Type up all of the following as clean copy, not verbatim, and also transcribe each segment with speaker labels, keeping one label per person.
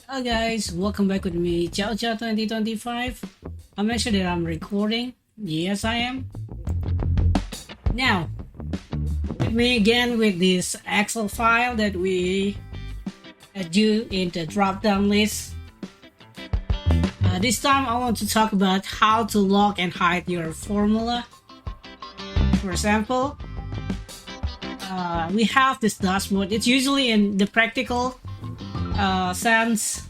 Speaker 1: Hi guys, welcome back with me, Ciao Ciao 2025. I'm make sure that I'm recording. Yes, I am. Now, with me again with this Excel file that we do in the drop-down list. This time I want to talk about how to lock and hide your formula. For example, we have this dashboard. It's usually in the practical sense.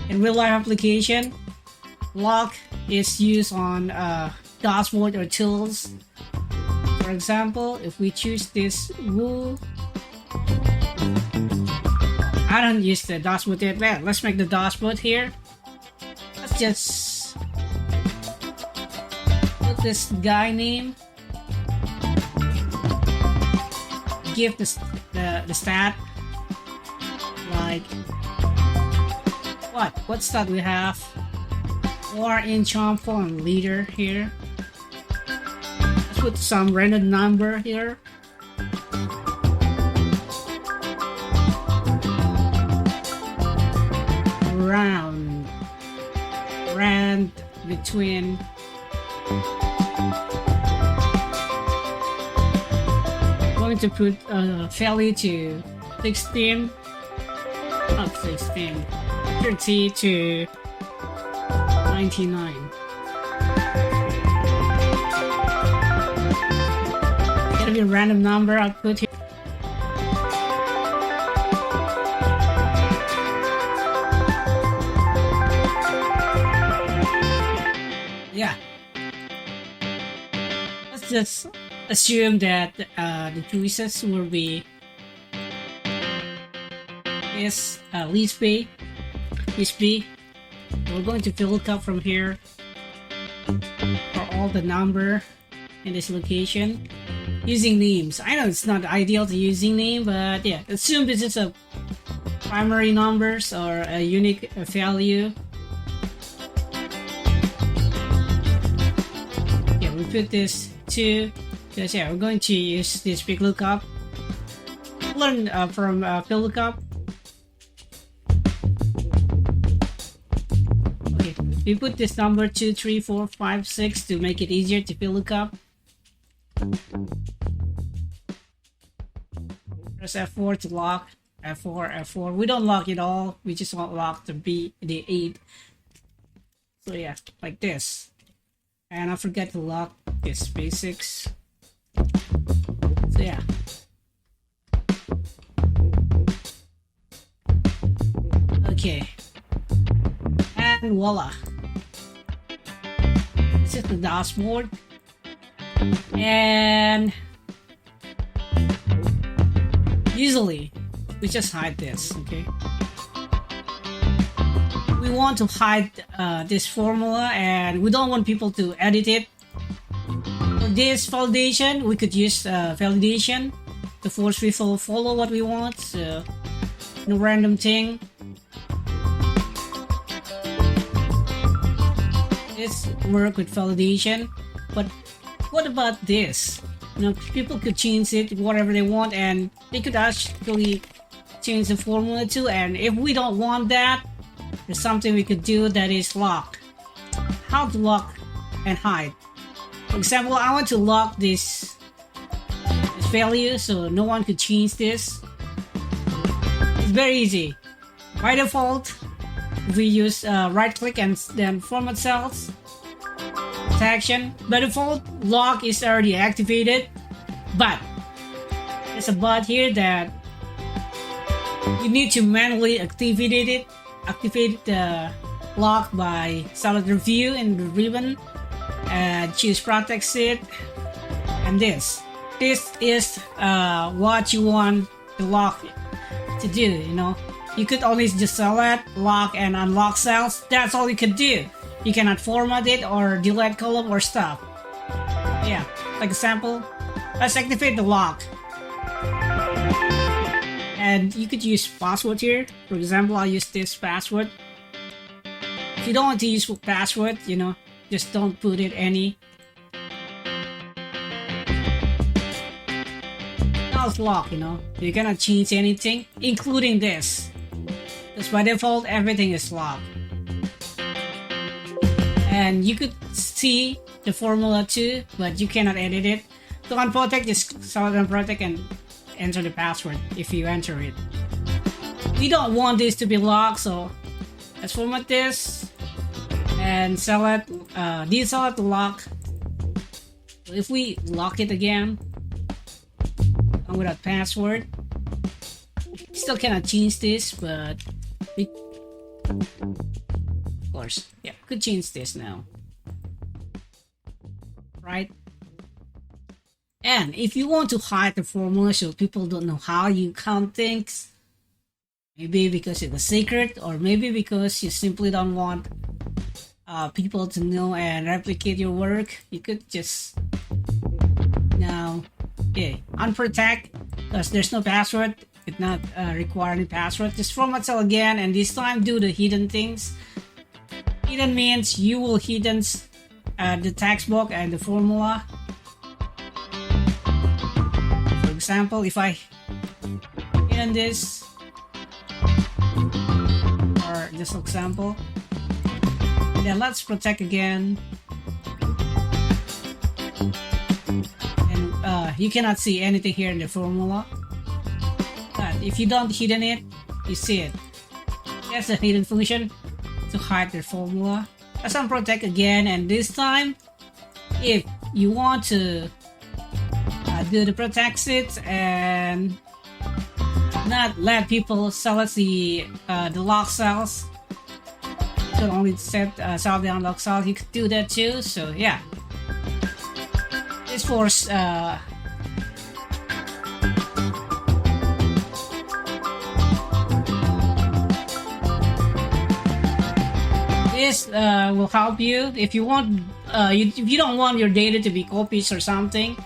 Speaker 1: In real life application, lock is used on dashboard or tools. For example, if we choose this rule, I don't use the dashboard yet. Well, let's make the dashboard here. Let's just put this guy name, give the stat like what stat we have, or in charm form leader here. Let's put some random number here. Rand between going to put value to 16, not 16, 30 to 99. It's gonna be a random number I'll put here. Yeah. Let's just assume that the choices will be is list B. We're going to VLOOKUP from here for all the number in this location using names. I know it's not ideal to using name, but yeah, assume this is a primary numbers or a unique value. Yeah, we put this 2 because yeah, we're going to use this VLOOKUP. Learn from VLOOKUP. We put this number 2, 3, 4, 5, 6 to make it easier to VLOOKUP. Press F4 to lock. F4. We don't lock it all. We just want lock to be the 8. So yeah, like this. And I forgot to lock this basics. So yeah. Okay. And voila. This is the dashboard, and usually we just hide this. Okay, we want to hide this formula, and we don't want people to edit it. For this validation, we could use validation to force people follow what we want. So no random thing. This work with validation, but what about this? You know, people could change it whatever they want, and they could actually change the formula too. And if we don't want that, there's something we could do that is lock. How to lock and hide? For example, I want to lock this value so no one could change this. It's very easy. By default, we use right click and then format cells protection. By default, lock is already activated, but there's a but here that you need to manually activate the lock by select review in the ribbon and choose protect set, and this is what you want the lock to do. You know, you could always just select, lock, and unlock cells. That's all you could do. You cannot format it or delete column or stuff. Yeah, like example, let's activate the lock. And you could use password here. For example, I'll use this password. If you don't want to use password, you know, just don't put it any. Now it's locked, you know. You cannot change anything, including this. Because by default, everything is locked. And you could see the formula too, but you cannot edit it. To unprotect, just select unprotect and enter the password if you enter it. We don't want this to be locked, so let's format this and select deselect the lock. So if we lock it again and without password, still cannot change this, but we, of course, yeah, could change this now, right? And if you want to hide the formula so people don't know how you count things, maybe because it's a secret, or maybe because you simply don't want people to know and replicate your work, you could just now, okay, unprotect, because there's no password. It's not requiring password. Just format cell again, and this time do the hidden things. Hidden means you will hidden the text box and the formula. For example, if I hidden this, or just example, then let's protect again, and you cannot see anything here in the formula. But if you don't hidden it, you see it. That's the hidden function to hide the formula. Let's unprotect again, and this time, if you want to do the protect it and not let people select the lock cells, you can only set select the unlock cells. You could do that too. So yeah, this force this will help you if you want. If you don't want your data to be copies or something,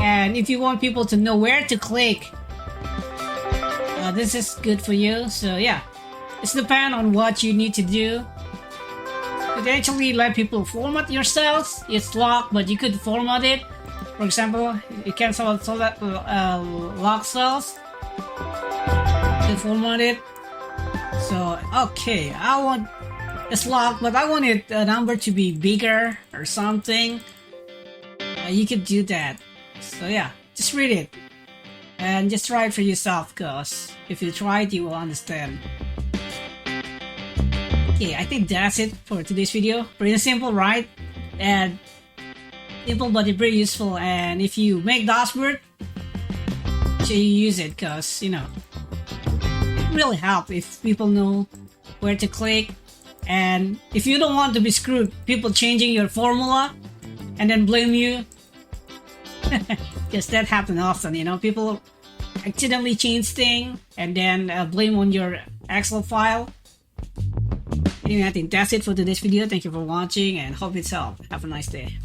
Speaker 1: and if you want people to know where to click, this is good for you. So yeah, it's depend on what you need to do. You could actually let people format your cells. It's locked, but you could format it. For example, you can select lock cells to format it. So okay, I want it's locked, but I want it number to be bigger or something. You could do that. So yeah, just read it and just try it for yourself, because if you try it, you will understand. Okay, I think that's it for today's video. Pretty simple, right? And simple but very useful. And if you make dashboard, so you use it, because you know it really helps if people know where to click. And if you don't want to be screwed, people changing your formula and then blame you, because that happens often, you know, people accidentally change thing and then blame on your Excel file. Anyway, I think that's it for today's video. Thank you for watching and hope it's helped. Have a nice day.